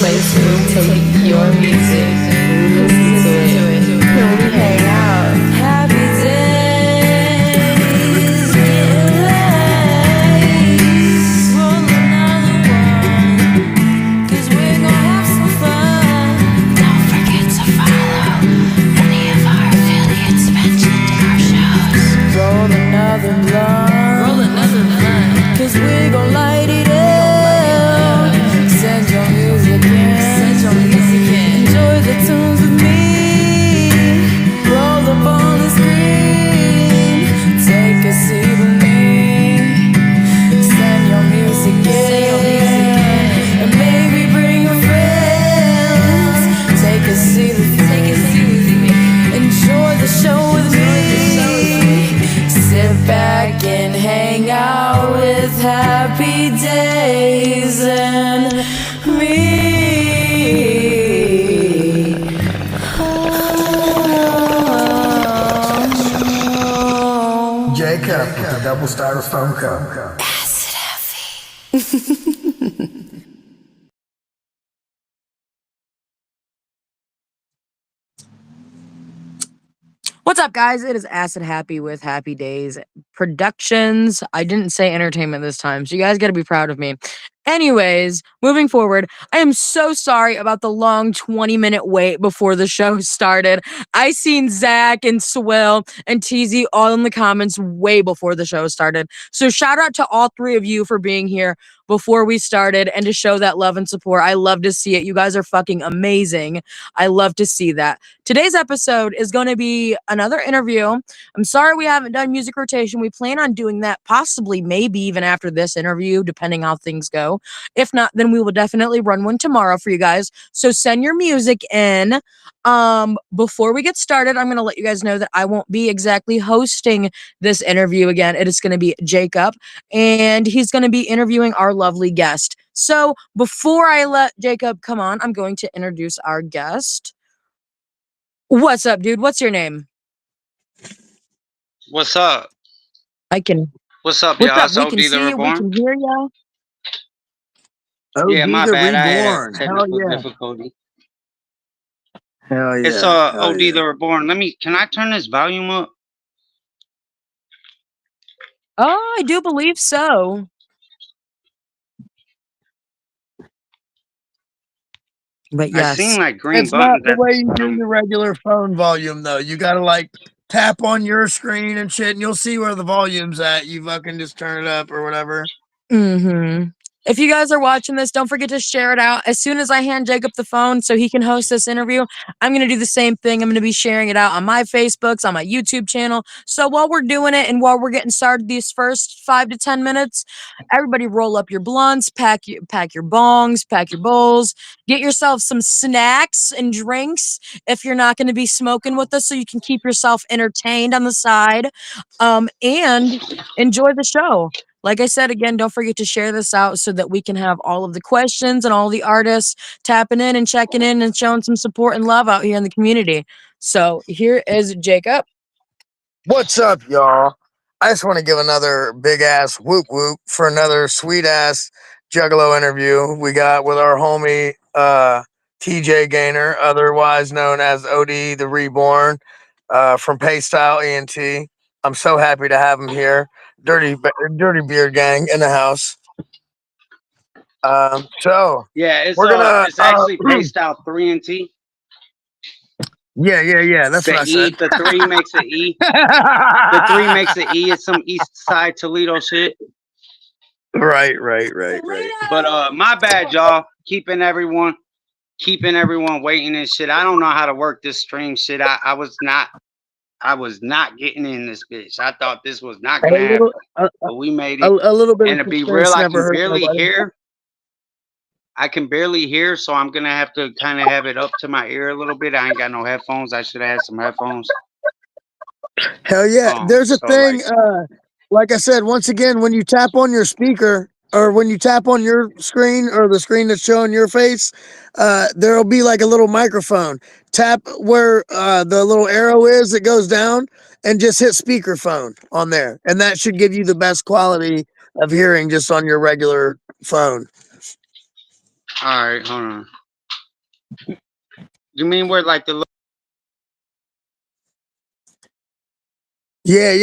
place where we take your music, listen to it, where we hang out. Happy days, get lace, roll another one, 'cause we're gonna have some fun. Don't forget to follow any of our affiliates mentioned in our shows. Roll another blunt, 'cause we're gonna light it up. Send your music in, enjoy the tunes with me. Roll up on the screen, take a seat with me. Send your music in, and maybe bring your friends. Take a seat with me, enjoy the show with me. Sit back and hang out with Happy Days and me. Jacob with the double styrofoam cup. Acid heavy. What's up, guys? It is Acid Happy with Happy Days Productions. I didn't say entertainment this time, so you guys got to be proud of me. Anyways, moving forward, I am so sorry about the long 20-minute wait before the show started. I seen Zach and Swill and TZ all in the comments way before the show started. So shout out to all three of you for being here before we started and to show that love and support. I love to see it. You guys are fucking amazing. I love to see that. Today's episode is going to be another interview. I'm sorry we haven't done music rotation. We plan on doing that possibly, maybe even after this interview, depending how things go. If not, then we will definitely run one tomorrow for you guys. So send your music in. Before we get started, I'm going to let you guys know that I won't be exactly hosting this interview again. It is going to be Jacob, and he's going to be interviewing our lovely guest. So before I let Jacob come on, I'm going to introduce our guest. What's up, dude? What's your name? What's up? What's up, What's y'all? up? It's We OD can the see you. We Reborn. can hear you. Yeah, my the bad. I had a Reborn. Hell technical yeah. difficulty. Hell yeah. It's Hell OD yeah. the Reborn. Can I turn this volume up? Oh, I do believe so. But I yes, seen like green It's not buttons the at way the you do bottom. your regular phone volume, though. You gotta like tap on your screen and shit, and you'll see where the volume's at. You fucking just turn it up or whatever. If you guys are watching this, don't forget to share it out. As soon as I hand Jacob the phone so he can host this interview, I'm going to do the same thing. I'm going to be sharing it out on my Facebooks, on my YouTube channel. So while we're doing it and while we're getting started these first 5 to 10 minutes, everybody roll up your blunts, pack your bongs, pack your bowls, get yourself some snacks and drinks if you're not going to be smoking with us so you can keep yourself entertained on the side, and enjoy the show. Like I said, again, don't forget to share this out so that we can have all of the questions and all the artists tapping in and checking in and showing some support and love out here in the community. So here is Jacob. What's up, y'all? I just want to give another big ass whoop whoop for another sweet ass Juggalo interview we got with our homie TJ Gaynor, otherwise known as OD the Reborn, from Paystyle ENT. I'm so happy to have him here. Dirty Beard Gang in the house. So Yeah, we're gonna it's actually paced out 3 and T. yeah. That's what I said. The 3 makes an E. The 3 makes an E. It's some East Side Toledo shit. Right. But my bad, y'all. Keeping everyone waiting and shit. I don't know how to work this stream shit. I was not getting in this bitch. I thought this was not gonna happen, but we made it. A little bit And of to be suspense real, never hurt nobody. I can barely hear, so I'm gonna have to kind of have it up to my ear a little bit. I ain't got no headphones. I should have had some headphones. Hell yeah. There's a So thing, like I said, once again, when you tap on your speaker or when you tap on your screen or the screen that's showing your face, there'll be like a little microphone. Tap where the little arrow is that goes down and just hit speakerphone on there. And that should give you the best quality of hearing just on your regular phone. all right, hold on. You mean where like the Yeah.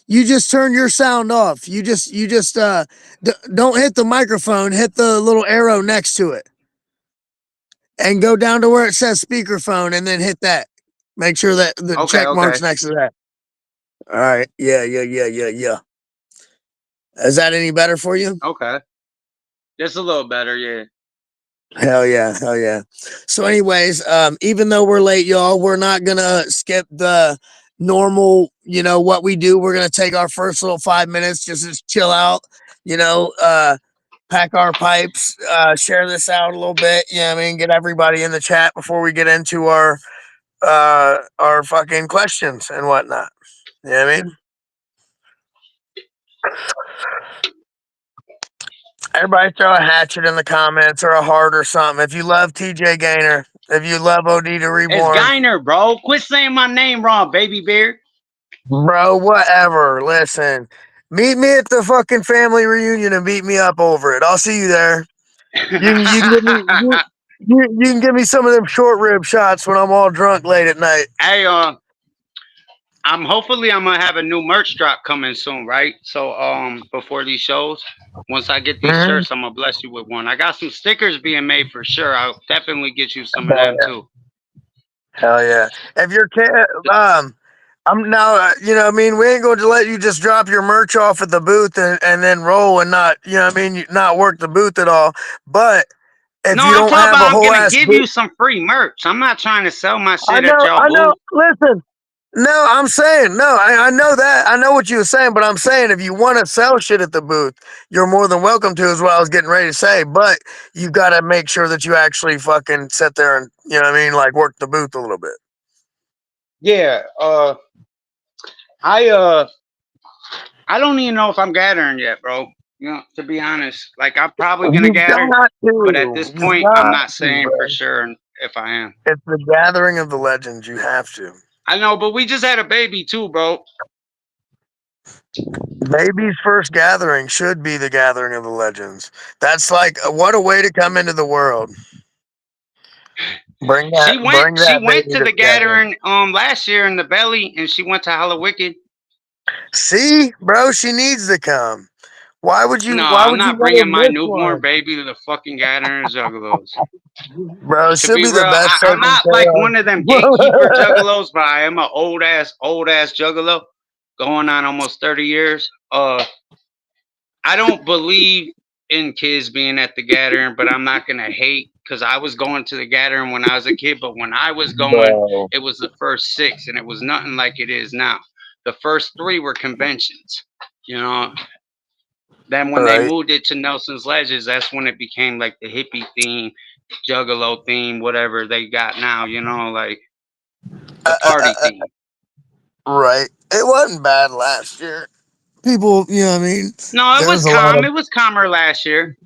You just turn your sound off. You just don't hit the microphone. Hit the little arrow next to it, and go down to where it says speakerphone, and then hit that. Make sure that the okay, check mark's okay, next to that. All right. Yeah. Is that any better for you? okay. Just a little better, yeah. Hell yeah. So, anyways, even though we're late, y'all, we're not gonna skip the normal, what we do. We're gonna take our first little 5 minutes, just chill out, you know, pack our pipes, share this out a little bit, I mean, get everybody in the chat before we get into our fucking questions and whatnot. You know what I mean? Everybody throw a hatchet in the comments or a heart or something. If you love TJ Gainer, if you love OD to It's Reborn, Geiner, bro. Quit saying my name wrong, baby bear. bro, whatever. Listen, meet me at the fucking family reunion and beat me up over it. I'll see you there. You can give me you can give me some of them short rib shots when I'm all drunk late at night. Hey, I'm gonna have a new merch drop coming soon, right? So before these shows, once I get these Mhm. shirts, I'm gonna bless you with one. I got some stickers being made for sure. I'll definitely get you some of Hell them yeah. too. Hell yeah. If you're I'm now, what I mean, we ain't going to let you just drop your merch off at the booth and then roll and not, what I mean, not work the booth at all. But if No, you I'm don't talking have a about I'm whole gonna ass give booth, you some free merch. I'm not trying to sell my shit at y'all I know. booth. Listen, no, I'm saying no. I know that. I know what you were saying, but I'm saying if you want to sell shit at the booth, you're more than welcome to. As well, I was getting ready to say, but you got to make sure that you actually fucking sit there and what I mean, like work the booth a little bit. Yeah, I I don't even know if I'm gathering yet, bro. You know, to be honest, like I'm probably gonna You've gather, got but at this to. You've point, I'm got not to, saying for bro. sure if I am. It's the gathering of the legends. You have to. I know, but we just had a baby too, bro. Baby's first gathering should be the gathering of the legends. That's like what a way to come into the world. Bring She that went baby to to the the gathering. gathering last year in the belly, and she went to Hallowicked. See, bro, she needs to come. No, Why I'm would you not let her bringing my miss newborn one? baby to the fucking gathering of juggalos. Bro, To she'll be be real, the best I'm taken not like one of them gatekeeper care of. juggalos, but I am an old ass juggalo, going on almost 30 years. I don't believe in kids being at the gathering, but I'm not gonna hate because I was going to the gathering when I was a kid. But when I was going, Bro. it was the first six, and it was nothing like it is now. The first three were conventions, you know. Then All when they right. moved it to Nelson's Ledges, that's when it became like the hippie theme, juggalo theme, whatever they got now, you know, like the Uh, uh, party uh, theme. right. It wasn't bad last year. People, I mean, No, it there was was a lot calm. of It was calmer last year.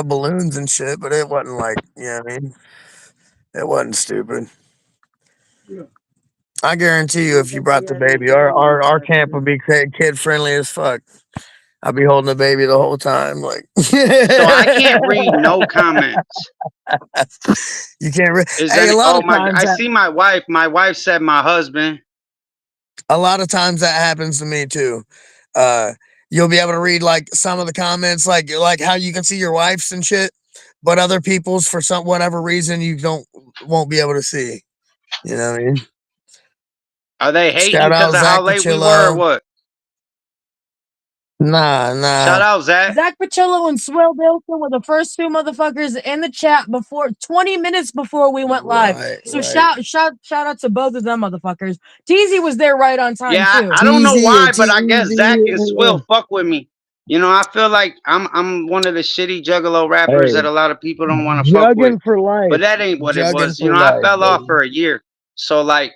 balloons and shit, but it wasn't like, I mean, it wasn't stupid. I guarantee you, if you brought the baby, our camp would be kid friendly as fuck. I'd be holding the baby the whole time, like So I can't read no comments. you can't. Is Hey, any? Oh my! I see my wife. My wife said my husband. a lot of times that happens to me too. Uh, you'll be able to read like some of the comments, like how you can see your wife's and shit, but other people's for some whatever reason you won't be able to see. You know what I mean? Are they hating Shout because out of how Zach late we were, or Pacillo. what? Nah. Shout out Zach. Zach Pacillo and Swill Bilson were the first two motherfuckers in the chat before 20 minutes before we went live. So Right. shout out to both of them motherfuckers. Teasy was there right on time Yeah, too. I don't know TZ or why, but I guess Zach and Swill TZ. fuck with me. You know, I feel like I'm one of the shitty juggalo rappers Hey, that a lot of people don't want to fuck with. jugging for But life. that ain't what it Jugging was. You for know, I life, fell off baby. for a year. So like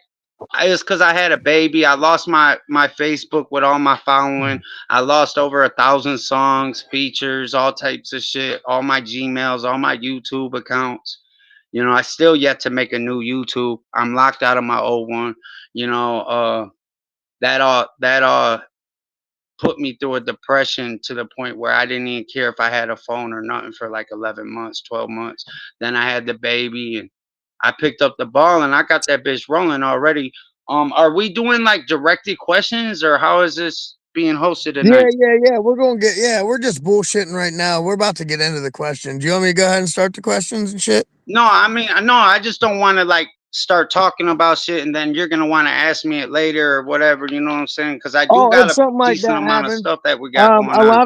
it's because I had a baby. I lost my Facebook with all my following. I lost over 1,000 songs, features, all types of shit. All my Gmails, all my YouTube accounts. You know, I still yet to make a new YouTube. I'm locked out of my old one. You know, that put me through a depression to the point where I didn't even care if I had a phone or nothing for like 11 months, 12 months. Then I had the baby and I picked up the ball and I got that bitch rolling already. Are we doing like directed questions or how is this being hosted Yeah, tonight? yeah, yeah. We're just bullshitting right now. We're about to get into the questions. Do you want me to go ahead and start the questions and shit? No, I mean, no, I just don't want to like start talking about shit and then you're gonna want to ask me it later or whatever. You know what I'm saying? Because I do Oh, got if a something like decent that amount of happens, stuff that we got going a on.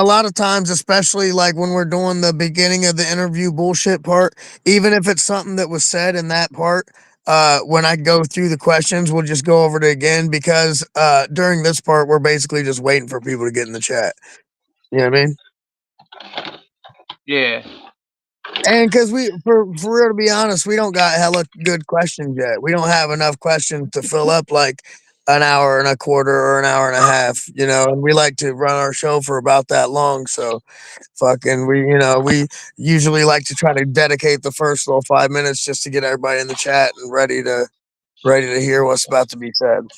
lot of times, especially like when we're doing the beginning of the interview bullshit part, even if it's something that was said in that part, when I go through the questions, we'll just go over it again because during this part, we're basically just waiting for people to get in the chat. You know what I mean? Yeah, And because for real to be honest, we don't got hella good questions yet. We don't have enough questions to fill up like an hour and a quarter or an hour and a half, you know, and we like to run our show for about that long. So fucking we usually like to try to dedicate the first little 5 minutes just to get everybody in the chat and ready to hear what's about to be said.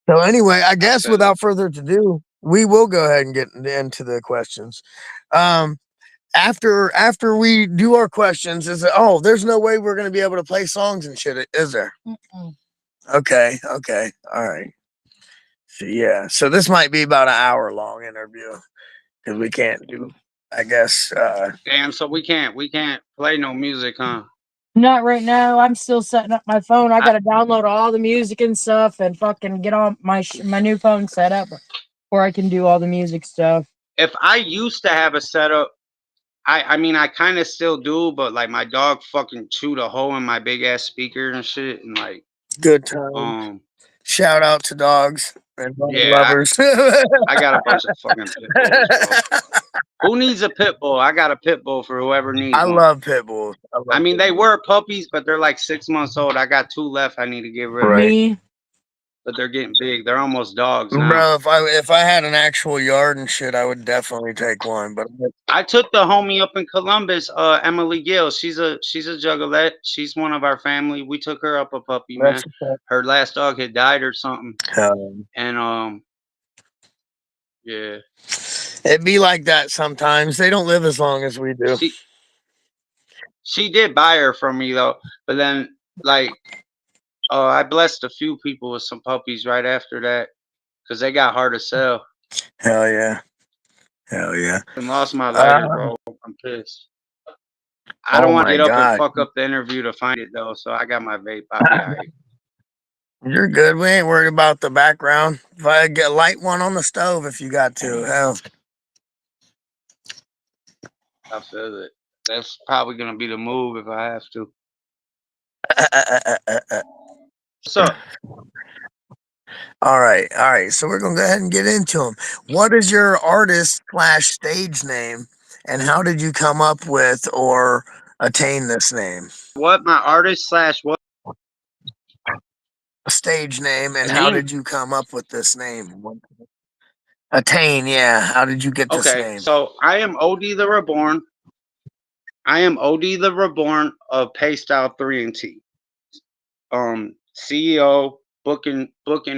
So anyway, I I guess feel it. without further ado, we will go ahead and get into the questions. Um after we do our questions, is it, oh, there's no way we're gonna be able to play songs and shit, is there? Mm-mm. Okay, okay, all right. So yeah, so this might be about an hour long interview because we can't do, I guess. Damn, so we can't play no music, huh? Not right now. I'm still setting up my phone. I I, gotta download all the music and stuff and fucking get on my new phone set up where I can do all the music stuff. if I used to have a setup, I mean I kind of still do, but like my dog fucking chewed a hole in my big ass speaker and shit, and like Good time. um Shout out to dogs and dog yeah, lovers. I got a bunch of fucking pit bulls, bro. Who needs a pit bull? I got a pit bull for whoever needs I one. love pit bulls. I I love mean, pit they bulls. were puppies, but they're like 6 months old. I got two left. I need to get rid of, Right. Me, but they're getting big. They're almost dogs now. Bro, if I had an actual yard and shit, I would definitely take one. But I took the homie up in Columbus, Emily Gill. She's a juggalette. She's one of our family. We took her up a puppy, man. that's Her last dog had died or something, um, and yeah, it'd be like that sometimes. They don't live as long as we do. she she did buy her from me though. But then like, I blessed a few people with some puppies right after that because they got hard to sell. Hell yeah. Hell yeah. And lost my lighter, Uh, bro. I'm pissed. I don't oh want to my get up and God. fuck up the interview to find it though, so I got my vape. I'll be alright. You're good. We ain't worried about the background. If I get light one on the stove, if you got to, hell. I feel it. That's probably gonna be the move if I have to. What's up? All right, all right. So we're gonna go ahead and get into them. What is your artist slash stage name, and how did you come up with or attain this name? What my artist slash what Stage name, and how again? did you come up with this name? Attain, yeah. How did you get this Okay, name? so I am OD the Reborn. I am OD the Reborn of Paystyle 3 and T. CEO, booking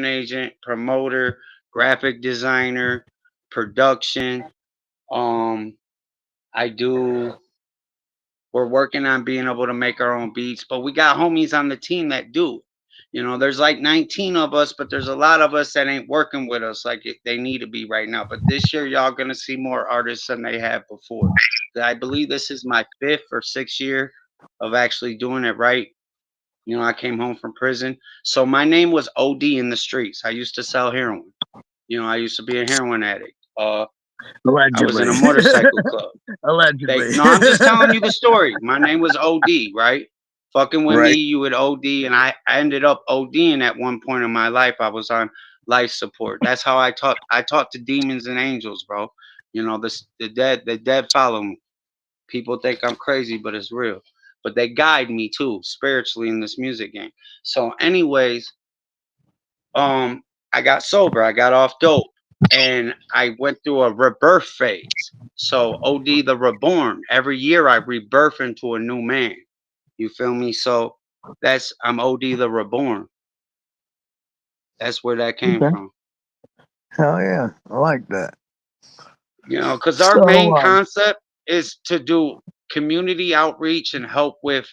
agent, promoter, graphic designer, production. Um, I do. We're working on being able to make our own beats, but we got homies on the team that do. You know, there's like 19 of us, but there's a lot of us that ain't working with us like they need to be right now. But this year, y'all gonna see more artists than they have before. I believe this is my 5th or 6th year of actually doing it right. You know, I came home from prison, so my name was OD in the streets. I used to sell heroin. You know, I used to be a heroin addict. I was in Allegedly. a motorcycle club. They Allegedly. no, I'm just telling you the story. My name was OD, right? Fucking with me, Right. you would OD, and I ended up ODing at one point in my life. I was on life support. That's how I talk. I talk to demons and angels, bro. You know, the dead follow me. People think I'm crazy, but it's real. But they guide me too spiritually in this music game. So, anyways, um, I got sober. I got off dope, and I went through a rebirth phase. So, OD the Reborn. Every year, I rebirth into a new man. You feel me? So I'm OD the Reborn. That's where that came Okay. from. Hell yeah, I like that. You know, because our So, main concept is to do community outreach and help with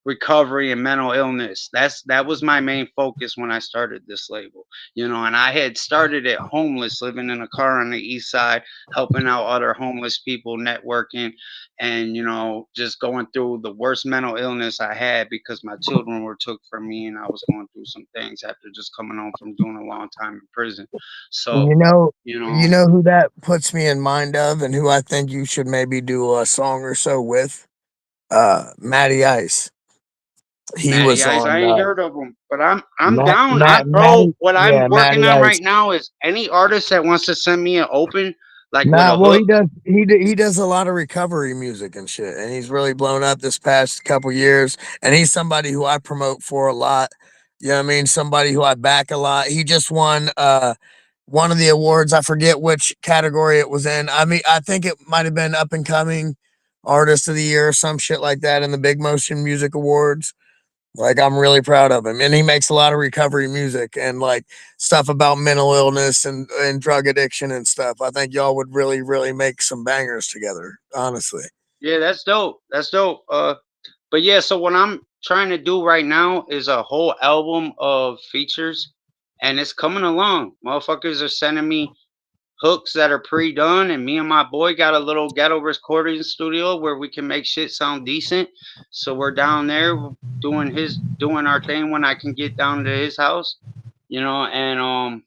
recovery and mental illness. That was my main focus when I started this label. You know, and I had started it homeless, living in a car on the east side, helping out other homeless people, networking, and just going through the worst mental illness I had because my children were took from me and I was going through some things after just coming home from doing a long time in prison. So, you know, you you know, know who that puts me in mind of, and who I think you should maybe do a song or so with. Matty Ice. He Matty was Ice, I on ain't heard of him, but I'm Matt, down. Matt, Bro, Matty. what I'm Yeah, working Matty on Ice. right now is any artist that wants to send me an open, like with Nah, a well, hook. he does a lot of recovery music and shit, and he's really blown up this past couple years. And he's somebody who I promote for a lot. You know what I mean? Somebody who I back a lot. He just won one of the awards. I forget which category it was in. I mean, I think it might have been up and coming artist of the year or some shit like that in the Big Motion Music Awards. Like, I'm really proud of him, and he makes a lot of recovery music and like stuff about mental illness and drug addiction and stuff. I think y'all would really make some bangers together. Honestly, Yeah, that's dope. That's dope. But yeah, so what I'm trying to do right now is a whole album of features, and it's coming along. Motherfuckers are sending me hooks that are pre-done, and me and my boy got a little ghetto recording studio where we can make shit sound decent. So we're down there doing our thing when I can get down to his house, and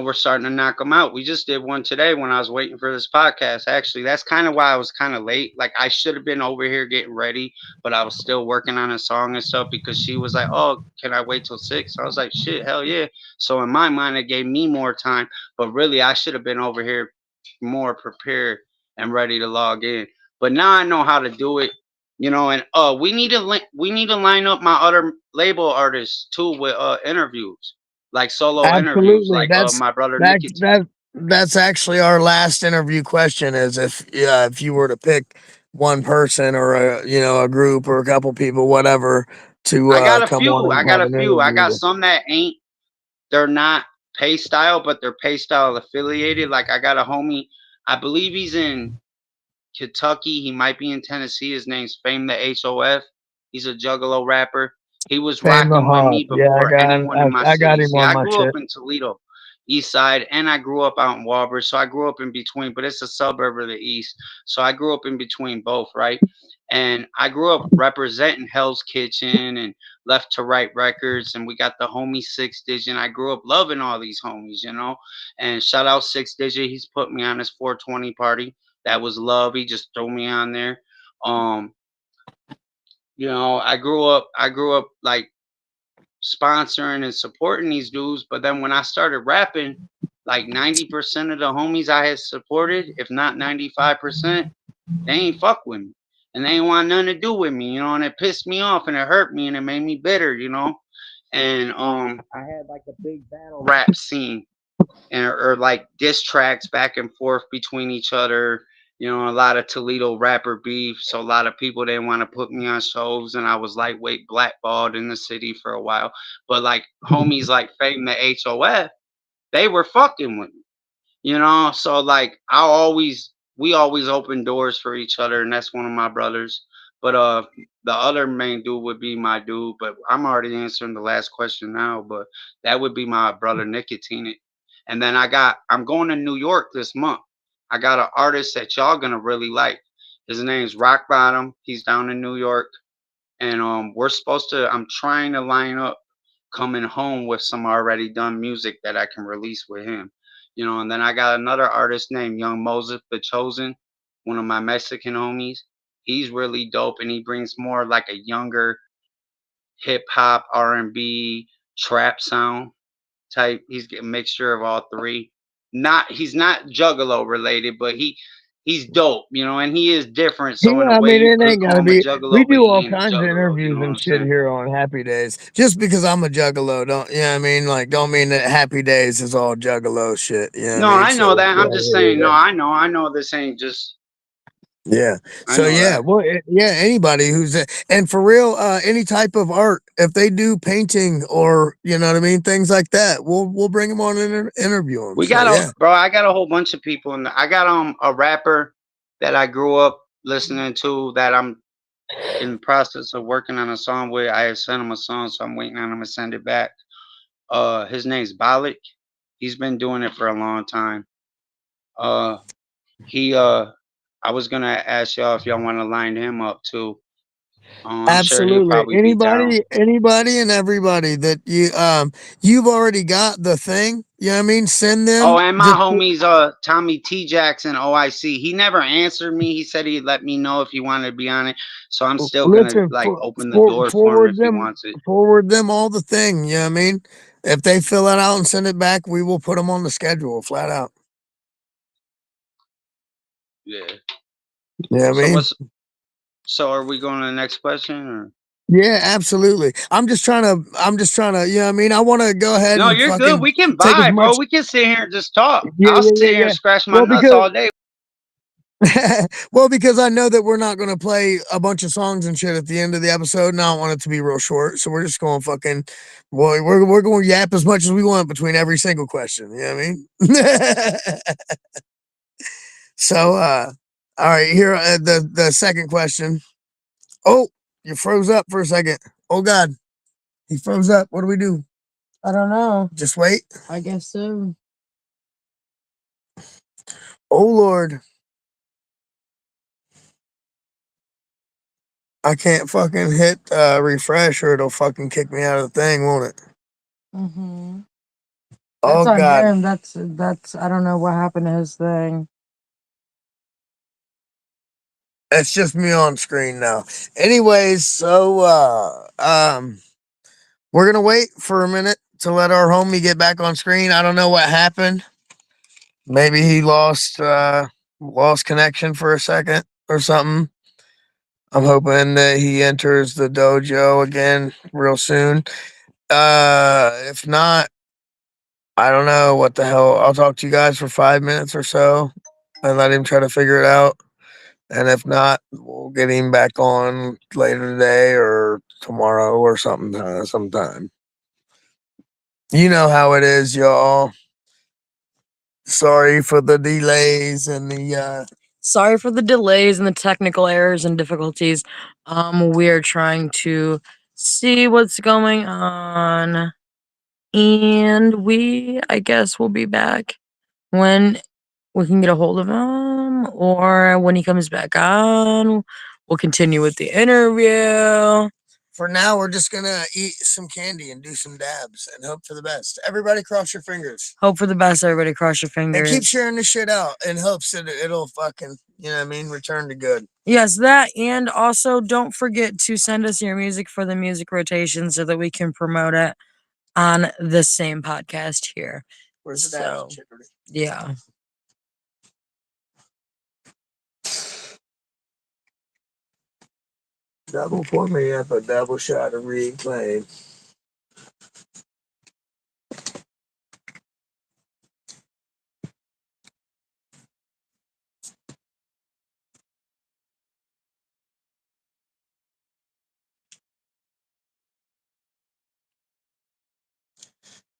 we're starting to knock them out. We just did one today when I was waiting for this podcast. Actually, that's kind of why I was kind of late. Like, I should have been over here getting ready, but I was still working on a song and stuff because she was like, "Oh, can I wait till 6?" I was like, "Shit, hell yeah." So in my mind, it gave me more time, but really, I should have been over here more prepared and ready to log in. But now I know how to do it. And we need to line up my other label artists too with interviews, like solo interviews, absolutely. like my brother That Nikki. that that's actually our last interview question. Is if you were to pick one person or a group or a couple people, whatever, to I got a come on few. I and got have a an few. I interview got with. some that ain't. They're not pay style, but they're pay style affiliated. Like, I got a homie. I believe he's in Kentucky. He might be in Tennessee. His name's Fame the HOF. He's a Juggalo rapper. He was Fame the rocking with Hawk. me Yeah, before anyone in my I got city. him See, on I my grew up shit. in Toledo, East Side, and I grew up out in Walbridge. So I grew up in between, but it's a suburb of the East. So I grew up in between both, right? And I grew up representing Hell's Kitchen and Left to Right Records, and we got the homie Six Digit. I grew up loving all these homies. And shout out Six Digit. He's put me on his 420 party. That was love. He just threw me on there. Um, I grew up like sponsoring and supporting these dudes, but then when I started rapping, like 90% of the homies I had supported, if not 95%, they ain't fuck with me. And they ain't want nothing to do with me, and it pissed me off and it hurt me and it made me bitter. And I had like a big battle rap scene, or like diss tracks back and forth between each other. A lot of Toledo rapper beef, so a lot of people didn't want to put me on shows, and I was lightweight blackballed in the city for a while. But like homies like Fame the HOF, they were fucking with me. So like we always open doors for each other, and that's one of my brothers. But the other main dude would be my dude, but I'm already answering the last question now. But that would be my brother Nicotine. And then I'm going to New York this month. I got an artist that y'all gonna really like. His name's Rock Bottom. He's down in New York, and I'm trying to line up coming home with some already done music that I can release with him. And then I got another artist named Young Moses the Chosen, one of my Mexican homies. He's really dope, and he brings more like a younger hip hop, R&B, trap sound type. He's a mixture of all three. He's not Juggalo related, but he's dope, and he is different. So in a Yeah, I way, mean, you it could ain't call gotta him a be. We Juggalo, but do he all ain't a kinds of Juggalo. You interviews know what and I'm shit saying? here on Happy Days. Just because I'm a juggalo, don't I mean, like, don't mean that Happy Days is all juggalo shit. You know what I No, mean? I So know that. I'm yeah, just yeah, saying. No, yeah. I know. I know this ain't just Yeah. I So know yeah, that. well, yeah, anybody who's and for real, any type of art, if they do painting or you know what I mean, things like that, we'll bring them on and interview them. We So got a yeah, bro. I got a whole bunch of people, and I got a rapper that I grew up listening to that I'm in the process of working on a song with. I have sent him a song, so I'm waiting on him to send it back. His name's Balik. He's been doing it for a long time. Uh, he I was gonna ask y'all if y'all want to line him up too. I'm sure he'll absolutely. probably be down. Anybody, and everybody that you've already got the thing. You know what I mean? Send Oh, them. and my Just homies, Tommy T Jackson, OIC. He never answered me. He said he'd let me know if he wanted to be on it. So I'm still gonna listen, like open the door for him if he wants it. forward them all the thing. You know what I mean? If they fill it out and send it back, we will put them on the schedule flat out. Yeah. You know what I So mean? what's so are we going to the next question or Yeah, absolutely. I'm just trying to, you know what I mean? I want to go ahead no, and you're good. fucking We can take as vibe, bro. much. We can sit here and just talk. Yeah, I'll yeah, sit yeah, here and yeah. scratch my Well, nuts because all day. well, because I know that we're not going to play a bunch of songs and shit at the end of the episode, and I don't want it to be real short. So we're just going fucking, boy, we're going to yap as much as we want between every single question. You know what I mean? So, all right, here the second question. Oh, you froze up for a second. Oh God, he froze up. What do we do? I don't know. Just wait. I guess so. Oh Lord, I can't fucking hit refresh or it'll fucking kick me out of the thing, won't it? Mm-hmm. That's Oh on God, him. That's. I don't know what happened to his thing. it's just me on screen now. Anyways, so we're gonna wait for a minute to let our homie get back on screen. I don't know what happened. Maybe he lost connection for a second or something. I'm hoping that he enters the dojo again real soon. If not, I don't know what the hell. I'll talk to you guys for 5 minutes or so and let him try to figure it out. And if not, we'll get him back on later today or tomorrow or something sometime. You know how it is, y'all. Sorry for the delays and the Sorry for the delays and the technical errors and difficulties. We are trying to see what's going on, and I guess, we'll be back when we can get a hold of him, or when he comes back on. We'll continue with the interview. for now, we're just gonna eat some candy and do some dabs and hope for the best. Everybody, cross your fingers Hope for the best, everybody. Cross your and keep fingers. sharing this shit out in hopes that it'll fucking, you know what I mean, return to good. Yes, that, and also don't forget to send us your music for the music rotation so that we can promote it on the same podcast here. Where's the So, dabs? yeah. Double pour me up a double shot of reclaim.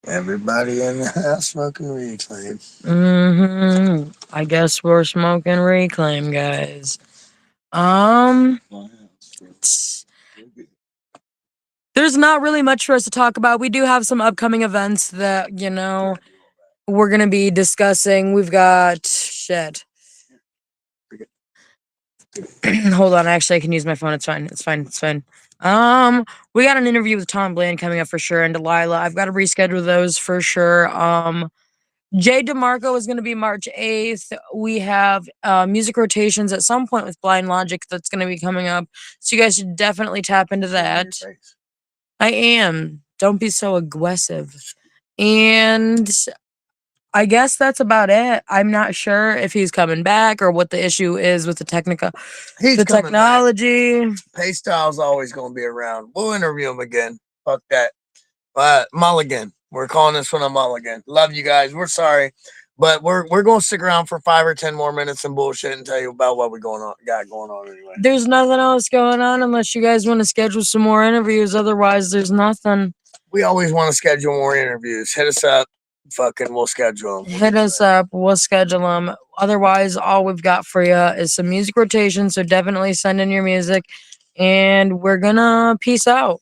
Everybody in the house smoking reclaim. I guess we're smoking reclaim, guys. There's not really much for us to talk about. We do have some upcoming events that, we're gonna be discussing. We've got shit. Hold on, actually I can use my phone. It's fine. It's fine. It's fine. We got an interview with Tom Bland coming up for sure, and Delilah. I've got to reschedule those for sure. Jay DeMarco is going to be March 8th. We have music rotations at some point with Blind Logic that's going to be coming up. So you guys should definitely tap into that. I am. Don't be so aggressive. And I guess that's about it. I'm not sure if he's coming back or what the issue is with the technology. Paystyle's always going to be around. We'll interview him again. Fuck that. Mulligan. We're calling this one a mulligan. Love you guys. We're sorry. But we're gonna stick around for 5 or 10 more minutes and bullshit and tell you about what we got going on anyway. There's nothing else going on unless you guys want to schedule some more interviews. Otherwise, there's nothing. We always want to schedule more interviews. Hit us up. Fucking, we'll schedule them. Hit us up. We'll schedule them. Otherwise, all we've got for you is some music rotation. So definitely send in your music, and we're gonna peace out.